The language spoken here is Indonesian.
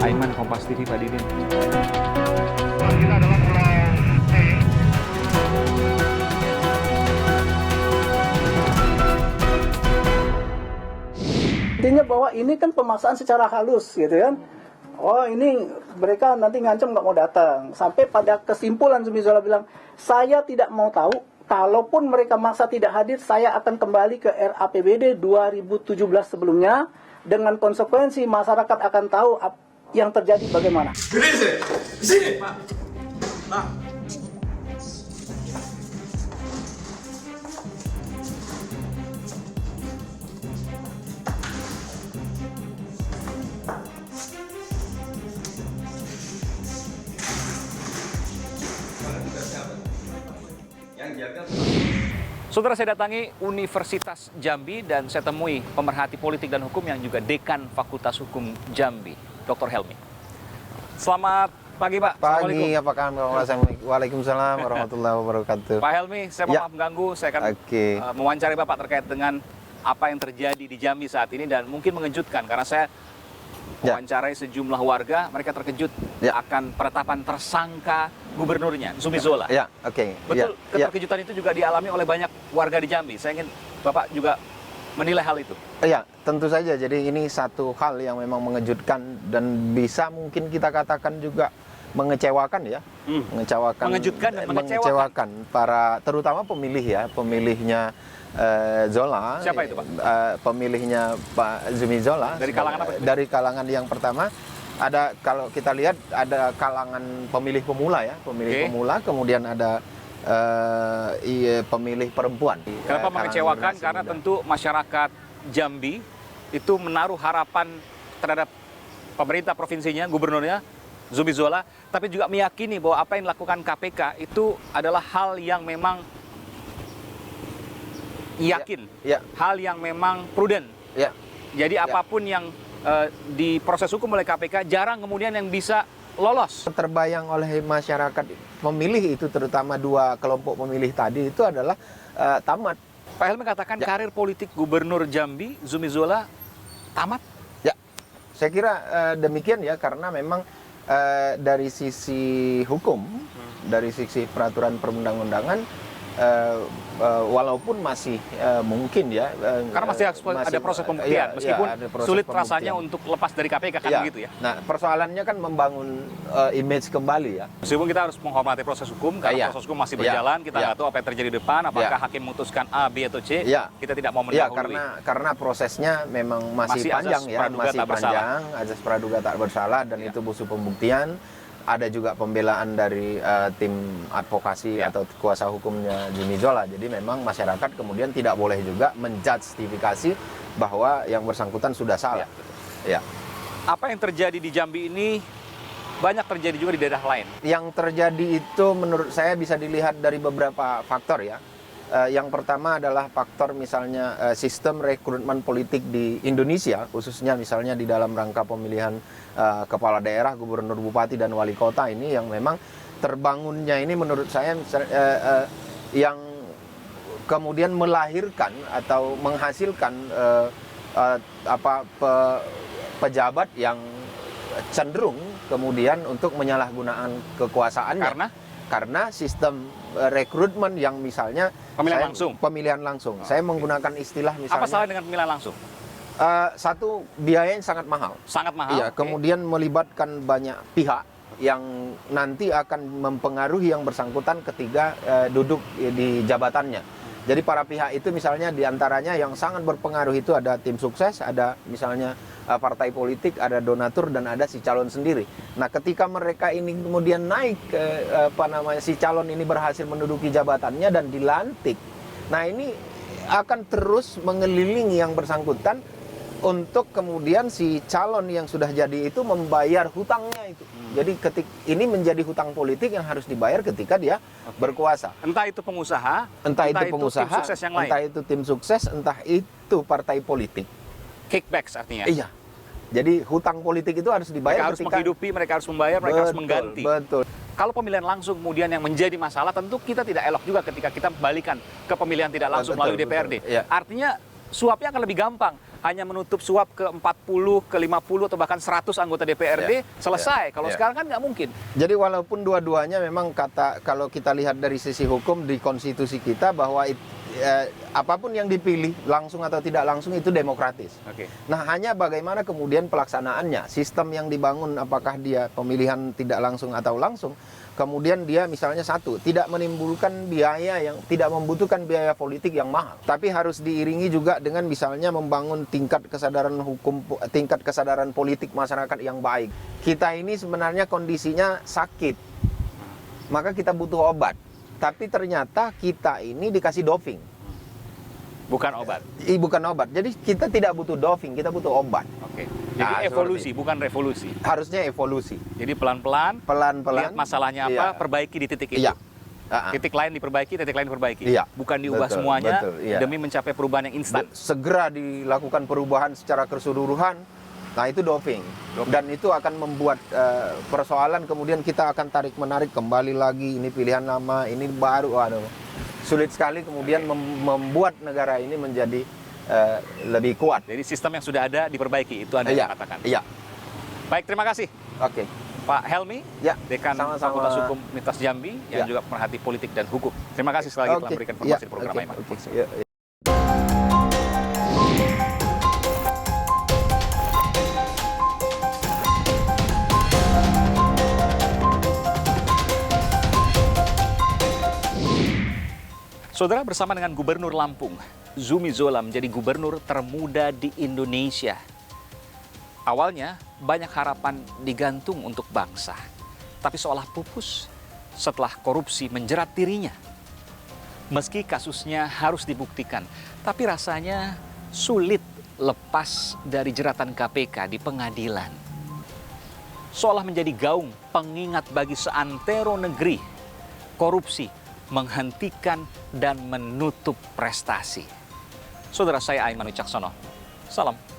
Aiman, Kompas TV, Pak Didin. Kita adalah Pulau C. Intinya bahwa ini kan pemaksaan secara halus gitu kan. Oh ini mereka nanti ngancam nggak mau datang. Sampai pada kesimpulan Zumi Zola bilang, saya tidak mau tahu. Kalaupun mereka maksa tidak hadir, saya akan kembali ke RAPBD 2017 sebelumnya. Dengan konsekuensi masyarakat akan tahu yang terjadi bagaimana. Sini, Pak. Pak. Saudara, saya datangi Universitas Jambi dan saya temui pemerhati politik dan hukum yang juga Dekan Fakultas Hukum Jambi, Dr. Helmi. Selamat pagi, Pak. Pagi, apa kabar? Waalaikumsalam warahmatullahi wabarakatuh. Pak Helmi, saya mohon maaf mengganggu. Saya akan mewawancari Bapak terkait dengan apa yang terjadi di Jambi saat ini dan mungkin mengejutkan karena saya mewawancarai sejumlah warga, mereka terkejut akan penetapan tersangka gubernurnya, Zumi Zola. Betul, keterkejutan itu juga dialami oleh banyak warga di Jambi. Saya ingin Bapak juga menilai hal itu. Ya, tentu saja. Jadi ini satu hal yang memang mengejutkan dan bisa mungkin kita katakan juga mengecewakan ya. Mengejutkan dan mengecewakan para terutama pemilih ya, pemilihnya Zola. Siapa itu, Pak? Pemilihnya Pak Zumi Zola. Dari kalangan apa? Dari kalangan yang pertama ada, kalau kita lihat ada kalangan pemilih pemula ya, pemula, kemudian ada pemilih perempuan. Kenapa mengecewakan? Karena tentu masyarakat Jambi itu menaruh harapan terhadap pemerintah provinsinya, gubernurnya Zumi Zola, tapi juga meyakini bahwa apa yang dilakukan KPK itu adalah hal yang memang yakin, hal yang memang prudent. Jadi apapun yang diproses hukum oleh KPK jarang kemudian yang bisa lolos. Terbayang oleh masyarakat pemilih itu, terutama dua kelompok pemilih tadi itu adalah tamat. Pak Helmi katakan karir politik gubernur Jambi Zumi Zola tamat? Ya, saya kira demikian ya, karena memang dari sisi hukum, dari sisi peraturan perundang-undangan, walaupun masih mungkin ya, karena masih ada proses pembuktian, meskipun sulit rasanya untuk lepas dari KPK kan begitu ya. Nah, persoalannya kan membangun image kembali ya. Meskipun kita harus menghormati proses hukum, karena proses hukum masih berjalan, kita nggak tahu apa yang terjadi di depan, apakah hakim memutuskan A, B atau C, kita tidak mau mendahului. Karena prosesnya memang masih panjang ya, masih panjang, azas praduga tak bersalah dan itu butuh pembuktian. Ada juga pembelaan dari tim advokasi atau kuasa hukumnya Zumi Zola. Jadi memang masyarakat kemudian tidak boleh juga menjustifikasi bahwa yang bersangkutan sudah salah. Apa yang terjadi di Jambi ini banyak terjadi juga di daerah lain. Yang terjadi itu menurut saya bisa dilihat dari beberapa faktor ya. Yang pertama adalah faktor misalnya sistem rekrutmen politik di Indonesia, khususnya misalnya di dalam rangka pemilihan kepala daerah, gubernur, bupati, dan wali kota ini yang memang terbangunnya ini menurut saya yang kemudian melahirkan atau menghasilkan pejabat yang cenderung kemudian untuk menyalahgunakan kekuasaannya. Karena sistem rekrutmen yang misalnya pemilihan langsung. Saya menggunakan istilah misalnya. Apa salah dengan pemilihan langsung? Satu, biaya yang sangat mahal. Sangat mahal. Iya, kemudian melibatkan banyak pihak yang nanti akan mempengaruhi yang bersangkutan ketika duduk di jabatannya. Jadi para pihak itu misalnya diantaranya yang sangat berpengaruh itu ada tim sukses, ada misalnya partai politik, ada donatur, dan ada si calon sendiri. Nah, ketika mereka ini kemudian naik, si calon ini berhasil menduduki jabatannya dan dilantik. Nah, ini akan terus mengelilingi yang bersangkutan untuk kemudian si calon yang sudah jadi itu membayar hutangnya itu. Jadi ini menjadi hutang politik yang harus dibayar ketika dia berkuasa. Entah itu pengusaha, entah itu pengusaha, tim sukses yang lain. Entah itu tim sukses, entah itu partai politik. Kickbacks artinya. Iya. Jadi hutang politik itu harus dibayar. Mereka harus menghidupi, mereka harus membayar, mereka harus mengganti. Betul. Kalau pemilihan langsung kemudian yang menjadi masalah, tentu kita tidak elok juga ketika kita balikan ke pemilihan tidak langsung melalui DPRD. Iya. Artinya suapnya akan lebih gampang. hanya menutup suap ke 40, ke 50, atau bahkan 100 anggota DPRD, selesai. Kalau sekarang kan nggak mungkin. Jadi walaupun dua-duanya memang kalau kita lihat dari sisi hukum di konstitusi kita bahwa apapun yang dipilih langsung atau tidak langsung itu demokratis. Nah, hanya bagaimana kemudian pelaksanaannya, sistem yang dibangun, apakah dia pemilihan tidak langsung atau langsung. Kemudian dia misalnya tidak menimbulkan biaya yang tidak membutuhkan biaya politik yang mahal. Tapi harus diiringi juga dengan misalnya membangun tingkat kesadaran hukum, tingkat kesadaran politik masyarakat yang baik. Kita ini sebenarnya kondisinya sakit, maka kita butuh obat. Tapi ternyata kita ini dikasih doping. Bukan obat. Bukan obat. Jadi kita tidak butuh doping, kita butuh obat. Jadi evolusi, bukan revolusi. Harusnya evolusi. Jadi pelan-pelan, lihat masalahnya apa, perbaiki di titik itu. Titik lain diperbaiki, titik lain diperbaiki. Bukan diubah semuanya demi mencapai perubahan yang instan. Segera dilakukan perubahan secara keseluruhan. Nah, itu doping. Dan itu akan membuat persoalan, kemudian kita akan tarik-menarik kembali lagi, ini pilihan lama, ini baru. Sulit sekali kemudian membuat negara ini menjadi lebih kuat. Jadi sistem yang sudah ada diperbaiki, itu Anda yang katakan. Iya. Baik, terima kasih. Pak Helmi, Dekan Fakultas Hukum Universitas Jambi, yang juga pemerhati politik dan hukum. Terima kasih sekali lagi telah memberikan informasi di program IMAN. Saudara, bersama dengan Gubernur Lampung, Zumi Zola menjadi gubernur termuda di Indonesia. Awalnya, banyak harapan digantung untuk bangsa. Tapi seolah pupus setelah korupsi menjerat dirinya. Meski kasusnya harus dibuktikan, tapi rasanya sulit lepas dari jeratan KPK di pengadilan. Seolah menjadi gaung pengingat bagi seantero negeri. Korupsi menghentikan dan menutup prestasi. Saudara saya Aiman Wicaksono. Salam.